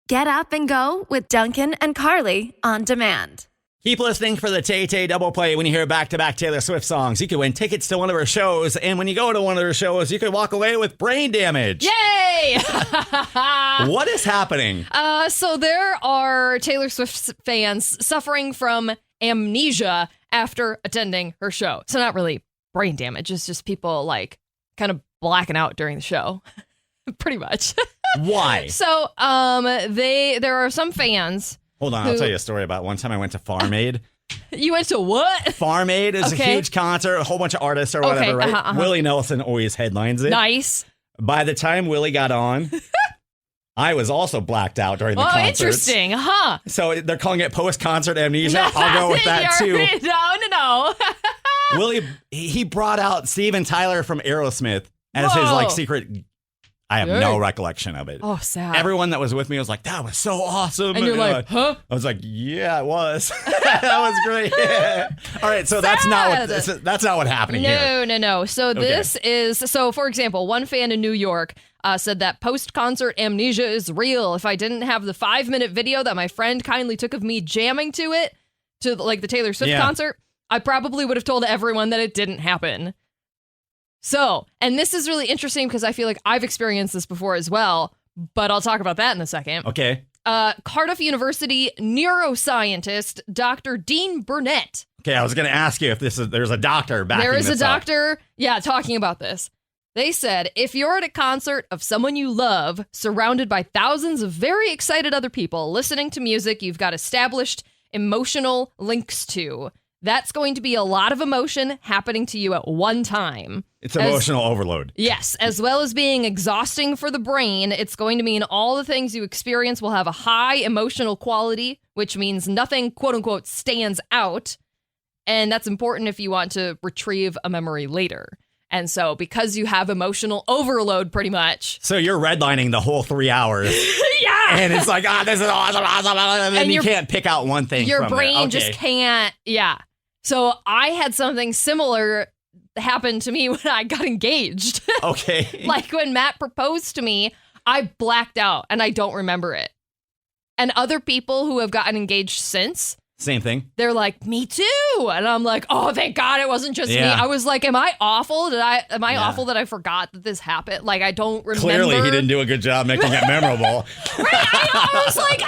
Get up and go with Dunken and Carly on demand. Keep listening for the Tay-Tay double play when you hear back-to-back Taylor Swift songs. You can win tickets to one of her shows, and when you go to one of her shows, you can walk away with brain damage. Yay! What is happening? So there are Taylor Swift fans suffering from amnesia after attending her show. So not really brain damage. It's just people like kind of blacking out during the show. Pretty much. Why? So there are some fans. Hold on, I'll tell you a story about one time I went to Farm Aid. You went to what? Farm Aid is a huge concert, a whole bunch of artists or whatever, right? Willie Nelson always headlines it. Nice. By the time Willie got on, I was also blacked out during the concerts. Oh, interesting, huh? So they're calling it post-concert amnesia. I'll go with that too. No. Willie, he brought out Steven Tyler from Aerosmith as his like secret. I have no recollection of it. Oh, sad. Everyone that was with me was like, that was so awesome. And you're like, huh? I was like, yeah, it was. That was great. Yeah. All right, so that's not what's happening here. No. So this is, for example, one fan in New York said that post-concert amnesia is real. If I didn't have the 5-minute video that my friend kindly took of me jamming to it, to like the Taylor Swift concert, I probably would have told everyone that it didn't happen. So, and this is really interesting because I feel like I've experienced this before as well, but I'll talk about that in a second. Okay. Cardiff University neuroscientist Dr. Dean Burnett. Okay, I was going to ask you if there's a doctor backing this up. There is a doctor, talking about this. They said, if you're at a concert of someone you love, surrounded by thousands of very excited other people listening to music you've got established emotional links to, that's going to be a lot of emotion happening to you at one time. It's emotional overload. Yes, as well as being exhausting for the brain, it's going to mean all the things you experience will have a high emotional quality, which means nothing, quote unquote, stands out. And that's important if you want to retrieve a memory later. And so because you have emotional overload pretty much. So you're redlining the whole 3 hours. Yeah. And it's like, this is awesome. And then you can't pick out one thing your from brain just can't. Yeah. So I had something similar happen to me when I got engaged. Okay. Like when Matt proposed to me, I blacked out and I don't remember it. And other people who have gotten engaged since, same thing. They're like, me too. And I'm like, oh, thank God it wasn't just me. I was like, am I awful? Am I awful that I forgot that this happened? Like, I don't remember. Clearly, he didn't do a good job making it memorable. Right? I was like,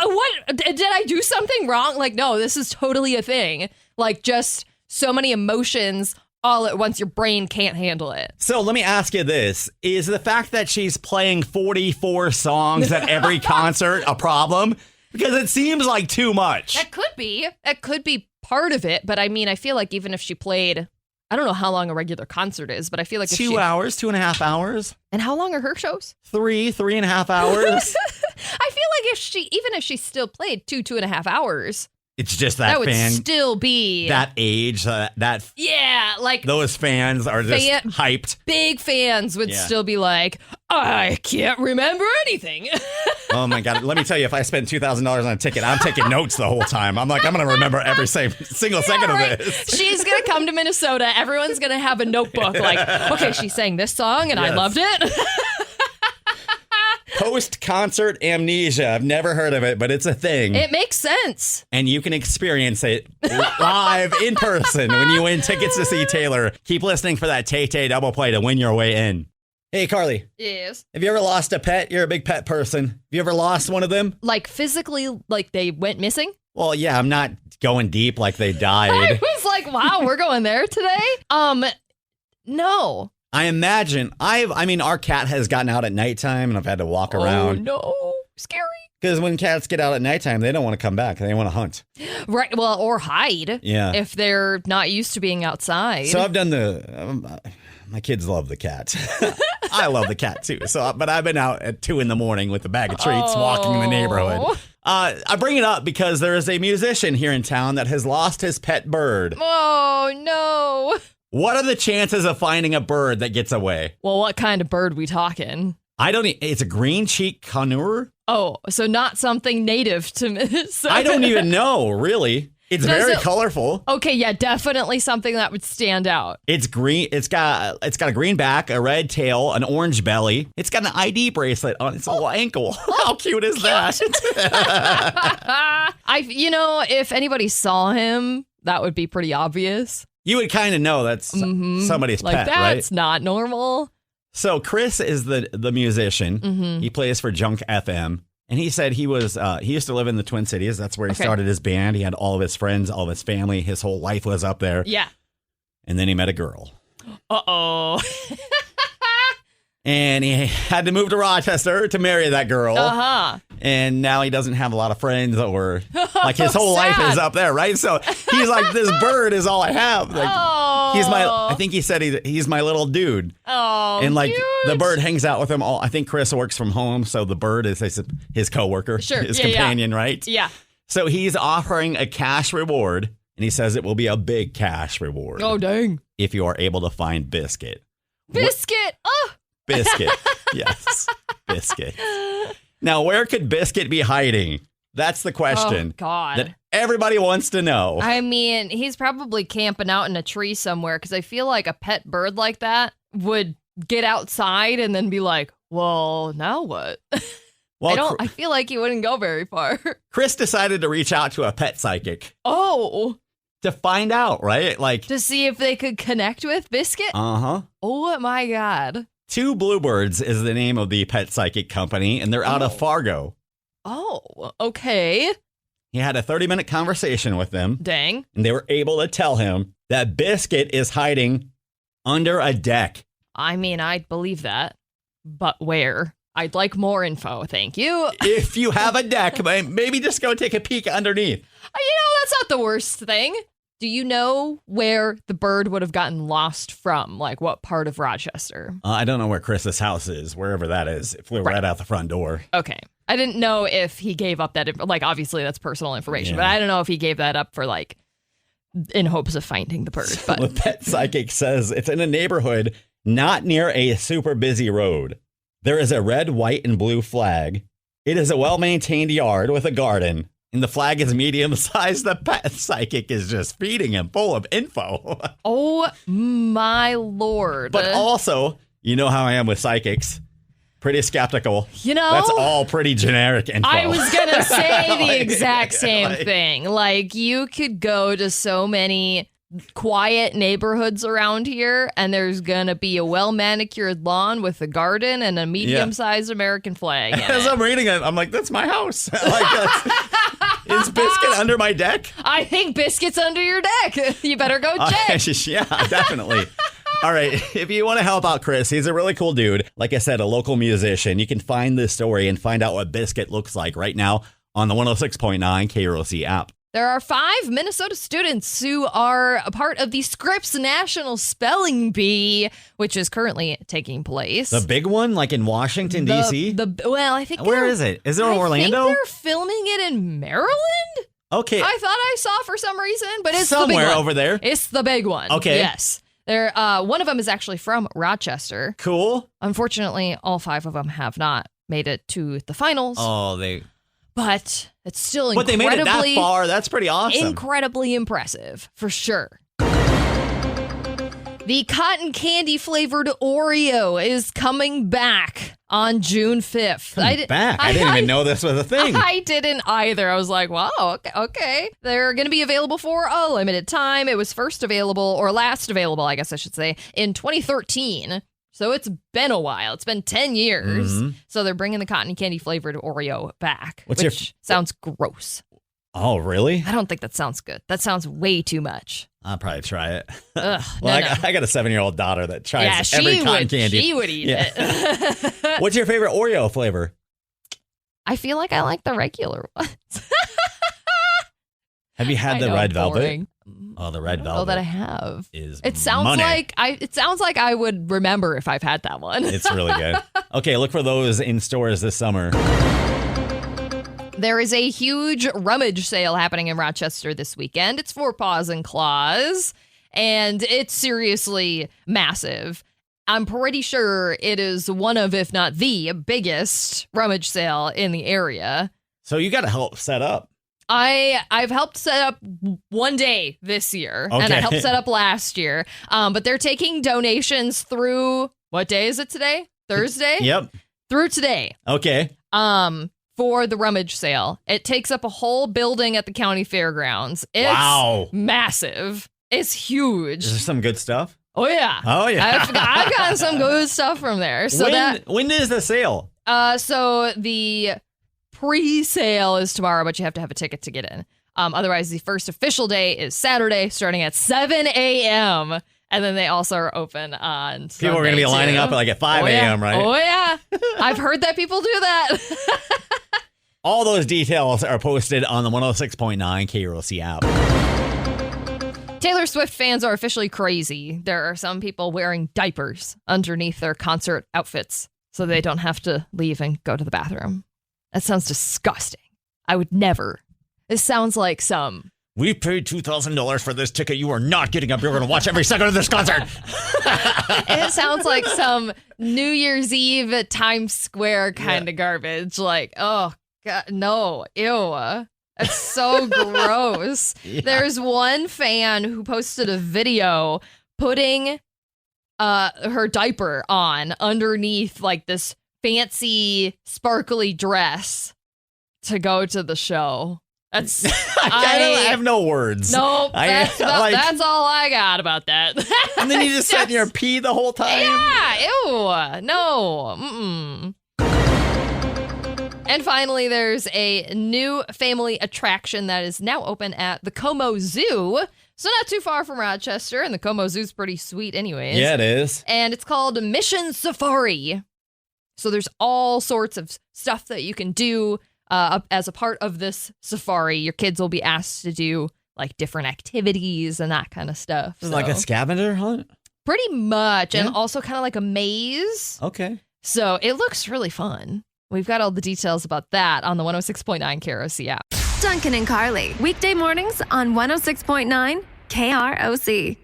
what? Did I do something wrong? Like, no, this is totally a thing. Like, just so many emotions all at once, your brain can't handle it. So let me ask you this. Is the fact that she's playing 44 songs at every concert a problem? Because it seems like too much. That could be. That could be part of it. But I mean, I feel like even if she played, I don't know how long a regular concert is, but I feel like 2 hours, 2.5 hours. And how long are her shows? 3.5 hours. I feel like even if she still played 2.5 hours. It's just that would fan still be that age, like those fans are just hyped. Big fans would still be like, I can't remember anything. Oh my God! Let me tell you, if I spend $2,000 on a ticket, I'm taking notes the whole time. I'm like, I'm gonna remember every single second of this. She's gonna come to Minnesota. Everyone's gonna have a notebook. Like, okay, she sang this song and I loved it. Post-concert amnesia. I've never heard of it, but it's a thing. It makes sense. And you can experience it live in person when you win tickets to see Taylor. Keep listening for that Tay-Tay double play to win your way in. Hey, Carly. Yes? Have you ever lost a pet? You're a big pet person. Have you ever lost one of them? Like physically, like they went missing? Well, yeah, I'm not going deep like they died. I was like, wow, we're going there today? No. I imagine, I mean, our cat has gotten out at nighttime and I've had to walk around. Oh, no. Scary. Because when cats get out at nighttime, they don't want to come back. They want to hunt. Right. Well, or hide. Yeah. If they're not used to being outside. So I've done my kids love the cat. I love the cat too. But I've been out at 2 a.m. with a bag of treats walking in the neighborhood. I bring it up because there is a musician here in town that has lost his pet bird. Oh, no. What are the chances of finding a bird that gets away? Well, what kind of bird we talking? It's a green cheek conure. Oh, so not something native to Minnesota. I don't even know, really. It's very colorful. Okay, yeah, definitely something that would stand out. It's green. It's got a green back, a red tail, an orange belly. It's got an ID bracelet on its little ankle. How cute is that? If anybody saw him, that would be pretty obvious. You would kind of know that's somebody's like, pet, right? That's not normal. So Chris is the musician. Mm-hmm. He plays for Junk FM. And he said he used to live in the Twin Cities. That's where he started his band. He had all of his friends, all of his family. His whole life was up there. Yeah. And then he met a girl. Uh-oh. And he had to move to Rochester to marry that girl. Uh-huh. And now he doesn't have a lot of friends, or like his whole life is up there, right? So he's like, this bird is all I have. Like, I think he said he's my little dude. Oh, and like cute. the bird hangs out with him all. I think Chris works from home, so the bird is his coworker, his companion, right? Yeah. So he's offering a cash reward, and he says it will be a big cash reward. Oh, dang. If you are able to find Biscuit. Biscuit. Oh. Biscuit. Yes. Biscuit. Now, where could Biscuit be hiding? That's the question. Oh, God. That everybody wants to know. I mean, he's probably camping out in a tree somewhere, because I feel like a pet bird like that would get outside and then be like, well, now what? Well, I feel like he wouldn't go very far. Chris decided to reach out to a pet psychic. Oh. To find out, right? Like, to see if they could connect with Biscuit? Uh-huh. Oh, my God. Two Bluebirds is the name of the pet psychic company, and they're out of Fargo. Oh, okay. He had a 30-minute conversation with them. Dang. And they were able to tell him that Biscuit is hiding under a deck. I mean, I'd believe that. But where? I'd like more info, thank you. If you have a deck, maybe just go take a peek underneath. That's not the worst thing. Do you know where the bird would have gotten lost from? Like, what part of Rochester? I don't know where Chris's house is, wherever that is. It flew right out the front door. Okay. I didn't know if he gave up that, obviously that's personal information, but I don't know if he gave that up for, in hopes of finding the bird. But the pet psychic says it's in a neighborhood not near a super busy road. There is a red, white, and blue flag. It is a well-maintained yard with a garden. And the flag is medium-sized. The pet psychic is just feeding him full of info. Oh, my Lord. But also, you know how I am with psychics. Pretty skeptical. That's all pretty generic info. I was going to say the exact same thing. You could go to so many quiet neighborhoods around here, and there's going to be a well-manicured lawn with a garden and a medium-sized American flag. As I'm reading it, I'm like, that's my house. Is Biscuit under my deck? I think Biscuit's under your deck. You better go check. Yeah, definitely. All right. If you want to help out Chris, he's a really cool dude. Like I said, a local musician. You can find this story and find out what Biscuit looks like right now on the 106.9 KROC app. There are 5 Minnesota students who are a part of the Scripps National Spelling Bee, which is currently taking place. The big one, like in Washington, D.C.? I think Where is it? Is it in Orlando? I think they're filming it in Maryland. Okay. I thought I saw for some reason, but it's somewhere the big one. Over there. It's the big one. Okay. Yes. One of them is actually from Rochester. Cool. Unfortunately, all 5 of them have not made it to the finals. But it's still incredibly... But they made it that far. That's pretty awesome. Incredibly impressive, for sure. The cotton candy flavored Oreo is coming back on June 5th. I didn't even know this was a thing. I didn't either. I was like, wow, okay. They're going to be available for a limited time. It was last available, I guess I should say, in 2013. So it's been a while. It's been 10 years. Mm-hmm. So they're bringing the cotton candy flavored Oreo back, which sounds gross. Oh, really? I don't think that sounds good. That sounds way too much. I'll probably try it. Ugh, I got a 7-year-old daughter that tries every cotton candy. She would eat it. What's your favorite Oreo flavor? I feel like I like the regular ones. Have you had the red velvet? Boring. Oh, the red velvet. Oh, that I have. It sounds like I would remember if I've had that one. It's really good. Okay, look for those in stores this summer. There is a huge rummage sale happening in Rochester this weekend. It's for Paws and Claws, and it's seriously massive. I'm pretty sure it is one of, if not the biggest rummage sale in the area. So you got to help set up. I've helped set up one day this year, and I helped set up last year. But they're taking donations through, what day is it today? Thursday? Yep. Through today. Okay. For the rummage sale. It takes up a whole building at the county fairgrounds. It's massive. It's huge. Is there some good stuff? Oh, yeah. Oh, yeah. I've gotten some good stuff from there. So when is the sale? So the pre-sale is tomorrow, but you have to have a ticket to get in. Otherwise, the first official day is Saturday, starting at 7 a.m. And then they also are open on Sunday. People are going to be lining up at 5 a.m., right? Oh, yeah. I've heard that people do that. All those details are posted on the 106.9 KROC app. Taylor Swift fans are officially crazy. There are some people wearing diapers underneath their concert outfits so they don't have to leave and go to the bathroom. That sounds disgusting. I would never. This sounds like some... We paid $2,000 for this ticket. You are not getting up. You're going to watch every second of this concert. It sounds like some New Year's Eve at Times Square kind of garbage. Like, oh, God, no. Ew. That's so gross. Yeah. There's one fan who posted a video putting her diaper on underneath like this fancy sparkly dress to go to the show. That's I have no words. Nope. That's all I got about that. And then you just sat in your pee the whole time? Yeah. Ew. No. Mm-mm. And finally, there's a new family attraction that is now open at the Como Zoo. So not too far from Rochester, and the Como Zoo's pretty sweet anyways. Yeah, it is. And it's called Mission Safari. So there's all sorts of stuff that you can do as a part of this safari. Your kids will be asked to do like different activities and that kind of stuff. So. Like a scavenger hunt? Pretty much. Yeah. And also kind of like a maze. Okay. So it looks really fun. We've got all the details about that on the 106.9 KROC app. Dunken and Carly, weekday mornings on 106.9 KROC.